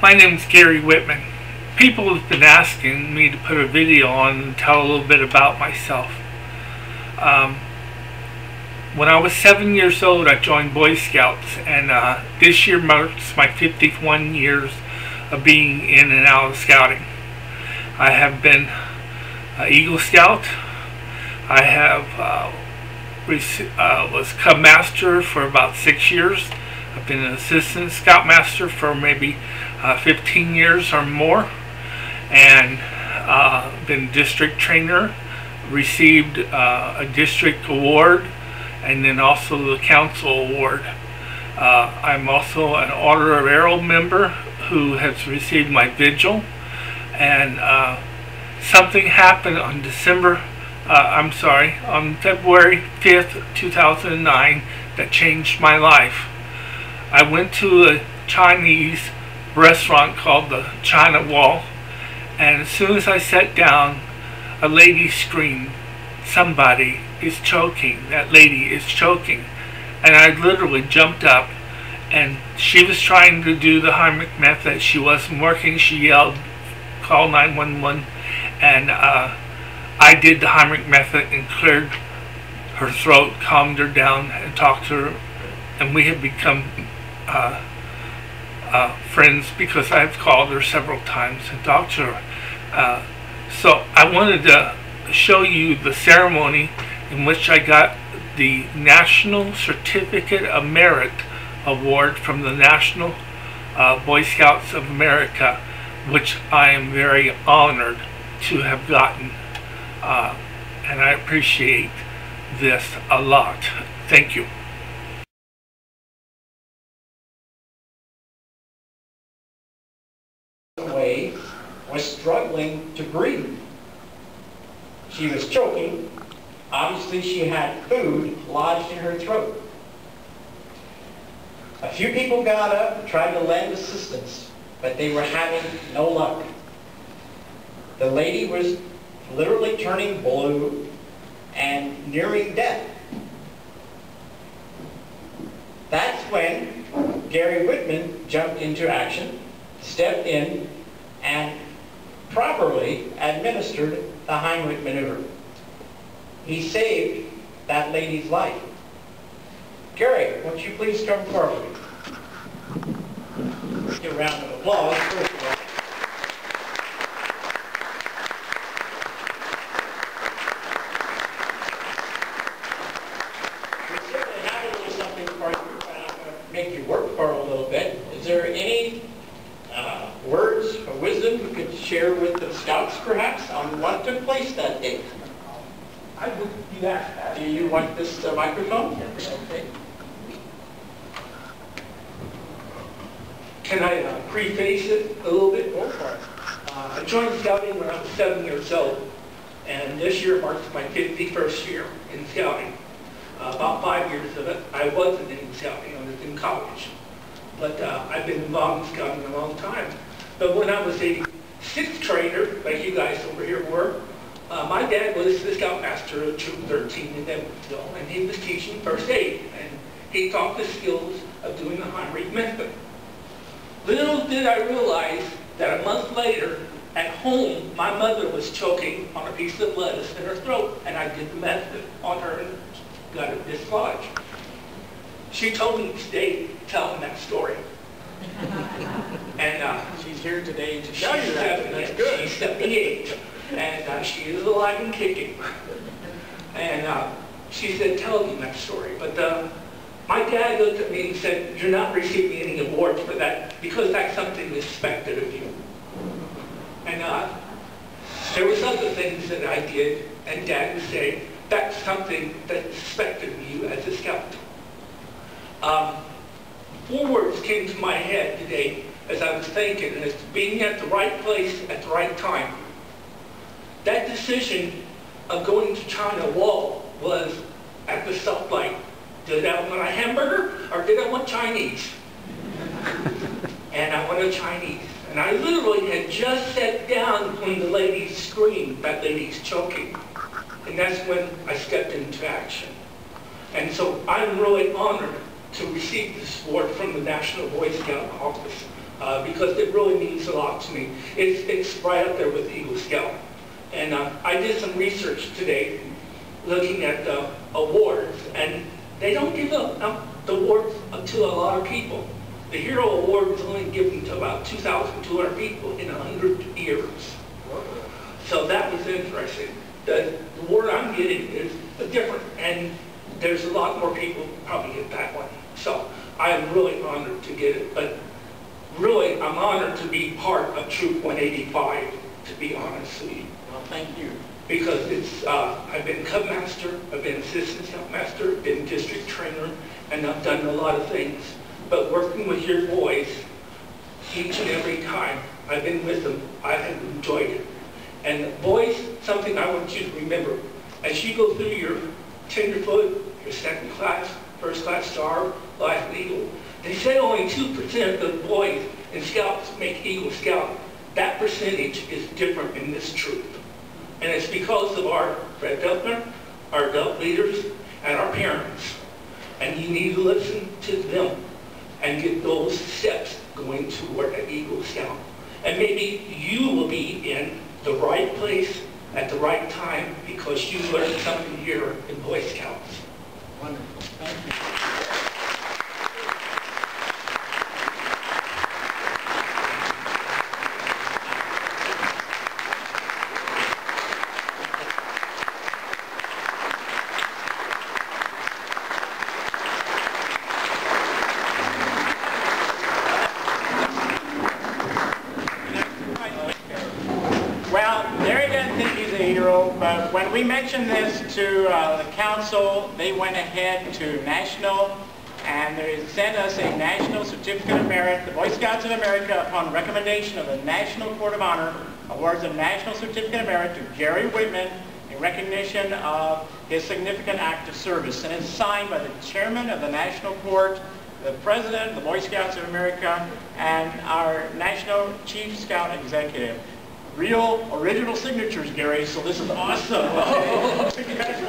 My name's Gary Wittmann. People have been asking me to put a video on and tell a little bit about myself. When I was 7 years old, I joined Boy Scouts, and this year marks my 51 years of being in and out of scouting. I have been an Eagle Scout. I have was Cub Master for about 6 years. I've been an Assistant Scoutmaster for maybe 15 years or more, and been District Trainer, received a District Award, and then also the Council Award. I'm also an Order of Arrow member who has received my Vigil, and something happened on on February 5th, 2009 that changed my life. I went to a Chinese restaurant called the China Wall, and as soon as I sat down, a lady screamed, "Somebody is choking, that lady is choking." And I literally jumped up, and she was trying to do the Heimlich method. She wasn't working. She yelled, "Call 911," and I did the Heimlich method and cleared her throat, calmed her down, and talked to her, and we have become friends because I've called her several times and talked to her. So I wanted to show you the ceremony in which I got the National Certificate of Merit Award from the National Boy Scouts of America, which I am very honored to have gotten, and I appreciate this a lot. Thank you. Way was struggling to breathe. She was choking. Obviously she had food lodged in her throat. A few people got up and tried to lend assistance, but they were having no luck. The lady was literally turning blue and nearing death. That's when Gary Wittmann jumped into action, stepped in, and properly administered the Heimlich maneuver. He saved that lady's life. Gary, won't you please come forward? Give a round of applause, first of all. We certainly have a little something for you, and I'm going to make you work for a little bit. Is there any words of wisdom you could share with the Scouts, perhaps, on what took place that day? I would be that. Do you want this microphone? Okay. Can I preface it a little bit more? I joined scouting when I was 7 years old, and this year marks my 51st year in scouting. About 5 years of it, I wasn't in scouting, I was in college. But I've been involved in scouting a long time. But when I was a sixth trainer, like you guys over here were, my dad was the scoutmaster of Troop 13 in Evansville, and he was teaching first aid, and he taught the skills of doing the Heimlich method. Little did I realize that a month later, at home, my mother was choking on a piece of lettuce in her throat, and I did the method on her and got it dislodged. She told me today, telling that story. And She's here today to tell you that. That's good. She's 78, and she is alive and kicking. And she said, tell me that story. But my dad looked at me and said, you're not receiving any awards for that because that's something expected of you. And there was other things that I did, and Dad would say, that's something that's expected of you as a scout. 4 words came to my head today as I was thinking, and it's being at the right place at the right time. That decision of going to China Wall was at the stoplight. Did I want a hamburger or did I want Chinese? And I wanted Chinese. And I literally had just sat down when the lady screamed, that lady's choking. And that's when I stepped into action. And so I'm really honored to receive this award from the National Boy Scout Office because it really means a lot to me. It's right up there with Eagle Scout. And I did some research today looking at the awards, and they don't give up the awards to a lot of people. The Hero Award was only given to about 2,200 people in 100 years. So that was interesting. The award I'm getting is different, and there's a lot more people probably get that one. So I am really honored to get it, but really I'm honored to be part of Troop 185, to be honest with you. Well, thank you. Because it's, I've been Cub Master, I've been Assistant Scout Master, been District Trainer, and I've done a lot of things. But working with your boys, each and every time I've been with them, I have enjoyed it. And boys, something I want you to remember, as you go through your tenderfoot, your second class, first class star, Life and Eagle, they say only 2% of the boys in Scouts make Eagle Scout. That percentage is different in this troop. And it's because of our Red Beltner, our adult leaders, and our parents. And you need to listen to them and get those steps going toward an Eagle Scout. And maybe you will be in the right place at the right time because you learned something here in Boy Scouts. Wonderful. Thank you. But when we mentioned this to the council, they went ahead to national, and they sent us a National Certificate of Merit. The Boy Scouts of America, upon recommendation of the National Court of Honor, awards a National Certificate of Merit to Gary Wittmann in recognition of his significant act of service. And it's signed by the chairman of the National Court, the president of the Boy Scouts of America, and our National Chief Scout Executive. Real, original signatures, Gary, so this is awesome. Congratulations.